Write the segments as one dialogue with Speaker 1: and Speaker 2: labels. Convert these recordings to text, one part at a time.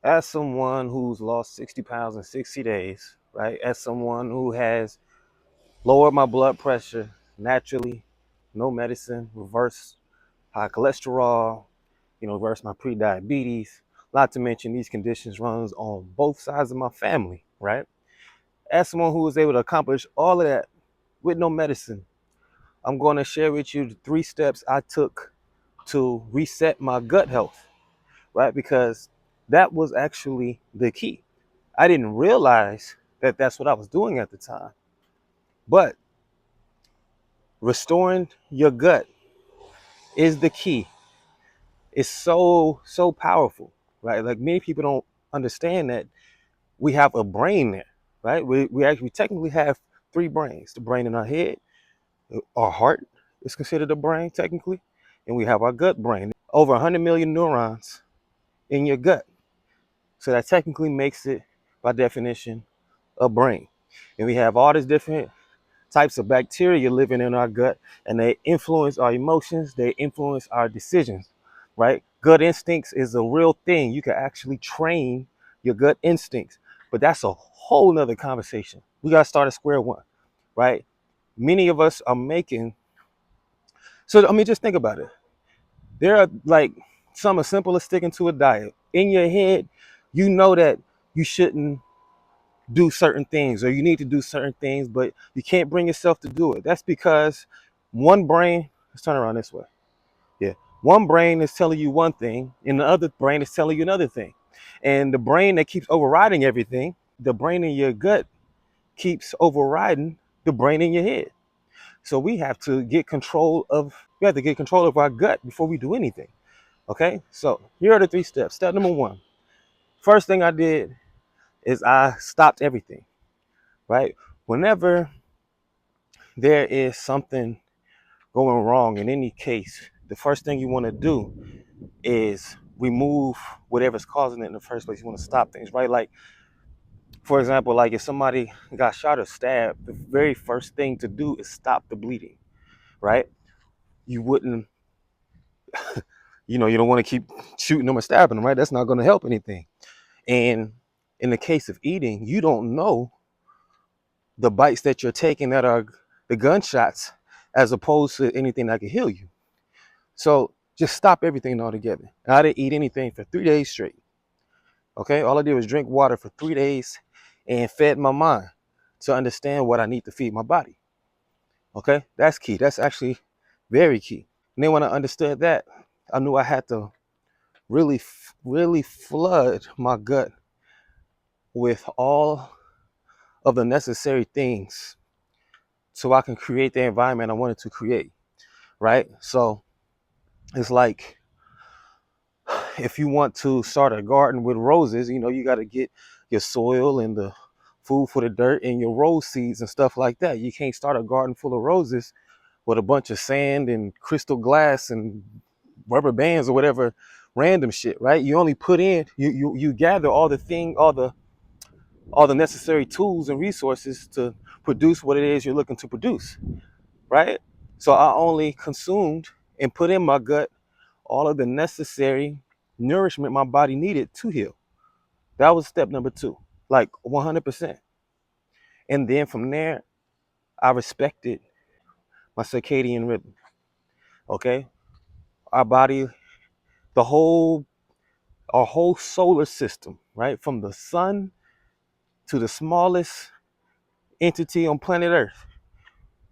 Speaker 1: As someone who's lost 60 pounds in 60 days, right? As someone who has lowered my blood pressure naturally, no medicine, reverse high cholesterol, reverse my pre-diabetes, not to mention these conditions runs on both sides of my family, right? As someone who was able to accomplish all of that with no medicine, I'm going to share with you the 3 steps I took to reset my gut health, right? Because that was actually the key. I didn't realize that that's what I was doing at the time. But restoring your gut is the key. It's so powerful, right? Like many people don't understand that we have a brain there, right? We actually technically have 3 brains: the brain in our head, our heart is considered a brain technically, and we have our gut brain. Over 100 million neurons in your gut. So that technically makes it, by definition, a brain. And we have all these different types of bacteria living in our gut, and they influence our emotions, they influence our decisions, right? Gut instincts is a real thing. You can actually train your gut instincts, but that's a whole nother conversation. We got to start at square one, right? Many of us are making, so I mean, just think about it. There are like some as simple as sticking to a diet. In your head, you know that you shouldn't do certain things or you need to do certain things, but you can't bring yourself to do it. That's because one brain, let's turn around this way. Yeah. One brain is telling you one thing and the other brain is telling you another thing. And the brain that keeps overriding everything, the brain in your gut keeps overriding the brain in your head. So we have to get control of our gut before we do anything. Okay. So here are the 3 steps. Step number 1. First thing I did is I stopped everything, right? Whenever there is something going wrong in any case, the first thing you want to do is remove whatever's causing it in the first place. You want to stop things, right? Like, for example, like if somebody got shot or stabbed, the very first thing to do is stop the bleeding, right? You wouldn't, you don't want to keep shooting them or stabbing them, right? That's not going to help anything. And in the case of eating, you don't know the bites that you're taking that are the gunshots as opposed to anything that can heal you. So just stop everything altogether. I didn't eat anything for 3 days straight. Okay, all I did was drink water for 3 days and fed my mind to understand what I need to feed my body. Okay, that's key. That's actually very key. And then when I understood that, I knew I had to really flood my gut with all of the necessary things so I can create the environment I wanted to create. Right. So it's like if you want to start a garden with roses, you got to get your soil and the food for the dirt and your rose seeds and stuff like that. You can't start a garden full of roses with a bunch of sand and crystal glass and rubber bands or whatever random shit, right? You only put in, you gather all the necessary tools and resources to produce what it is you're looking to produce, right? So I only consumed and put in my gut all of the necessary nourishment my body needed to heal. That was step number 2, like 100%. And then from there, I respected my circadian rhythm. Okay, our body, the whole, our whole solar system, right, from the sun to the smallest entity on planet Earth,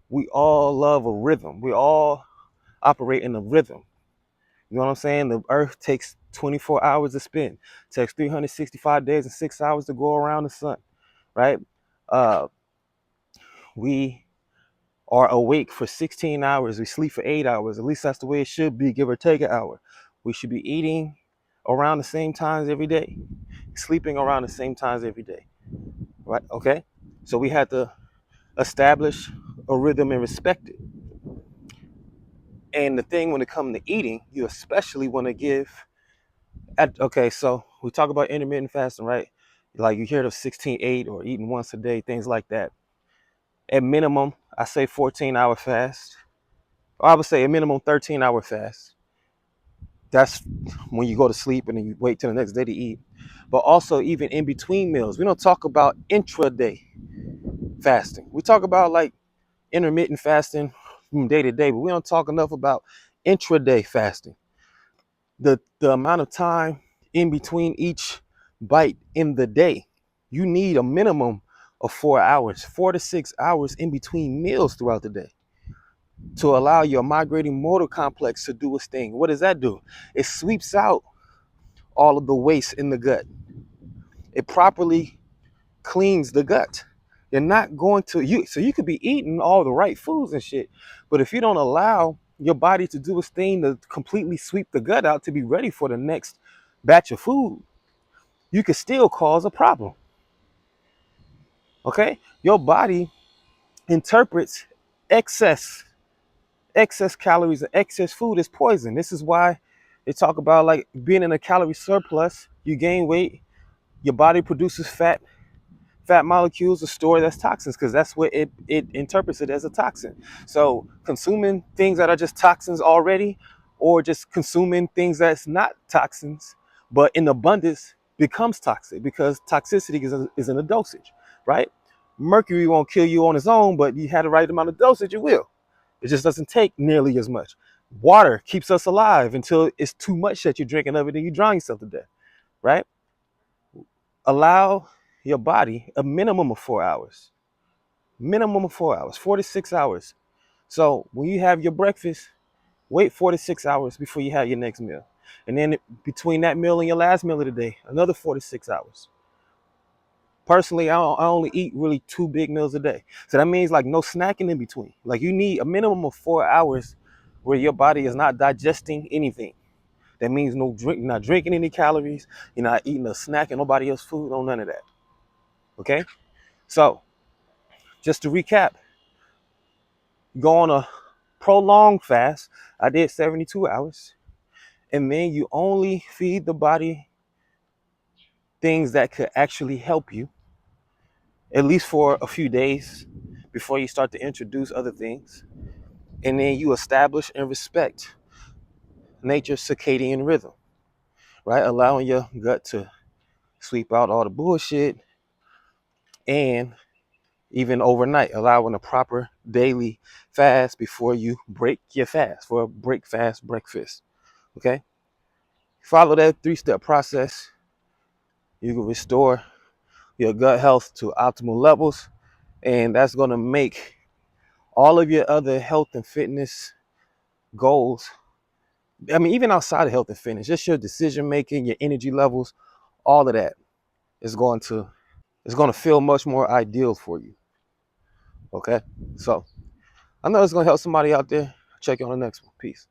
Speaker 1: we all love a rhythm. We all operate in a rhythm. You know what I'm saying? The Earth takes 24 hours to spin. It takes 365 days and 6 hours to go around the sun, right? Uh, we are awake for 16 hours. We sleep for 8 hours. At least that's the way it should be, give or take an hour. We should be eating around the same times every day, sleeping around the same times every day, right? Okay. So we had to establish a rhythm and respect it. And the thing when it comes to eating, you especially want to okay, so we talk about intermittent fasting, right? Like you hear of 16-8 or eating once a day, things like that. At minimum, I say 14-hour fast. Or I would say a minimum 13-hour fast. That's when you go to sleep and then you wait till the next day to eat. But also even in between meals. We don't talk about intraday fasting. We talk about like intermittent fasting from day to day, but we don't talk enough about intraday fasting. The amount of time in between each bite in the day. You need a minimum of 4 hours, 4 to 6 hours in between meals throughout the day to allow your migrating motor complex to do its thing. What does that do? It sweeps out all of the waste in the gut. It properly cleans the gut. You're not going to so you could be eating all the right foods and shit, but if you don't allow your body to do its thing to completely sweep the gut out to be ready for the next batch of food, you could still cause a problem. Okay? Your body interprets excess excess calories and excess food as poison. This is why they talk about like being in a calorie surplus, you gain weight, your body produces fat molecules are stored as toxins because that's what it interprets it as a toxin. So consuming things that are just toxins already, or just consuming things that's not toxins but in abundance becomes toxic because toxicity is in a dosage, right? Mercury won't kill you on its own, but you had the right amount of dosage, it will. It just doesn't take nearly as much. Water keeps us alive until it's too much that you're drinking of it and you drown yourself to death, right? Allow your body a minimum of 4 hours, minimum of 4 hours, 4 to 6 hours. So when you have your breakfast, wait 4 to 6 hours before you have your next meal. And then between that meal and your last meal of the day, another 4 to 6 hours. Personally, I only eat really 2 big meals a day. So that means like no snacking in between. Like you need a minimum of 4 hours where your body is not digesting anything. That means no drink, you're not drinking any calories, you're not eating a snack and nobody else's food, no none of that. Okay? So just to recap, go on a prolonged fast. I did 72 hours. And then you only feed the body things that could actually help you, at least for a few days before you start to introduce other things. And then you establish and respect nature's circadian rhythm, right? Allowing your gut to sweep out all the bullshit, and even overnight, allowing a proper daily fast before you break your fast for a break fast breakfast. Okay? Follow that 3-step process. You can restore your gut health to optimal levels, and that's going to make all of your other health and fitness goals. I mean, even outside of health and fitness, just your decision making, your energy levels, all of that is going to feel much more ideal for you. Okay, so I know it's going to help somebody out there. Check you on the next one. Peace.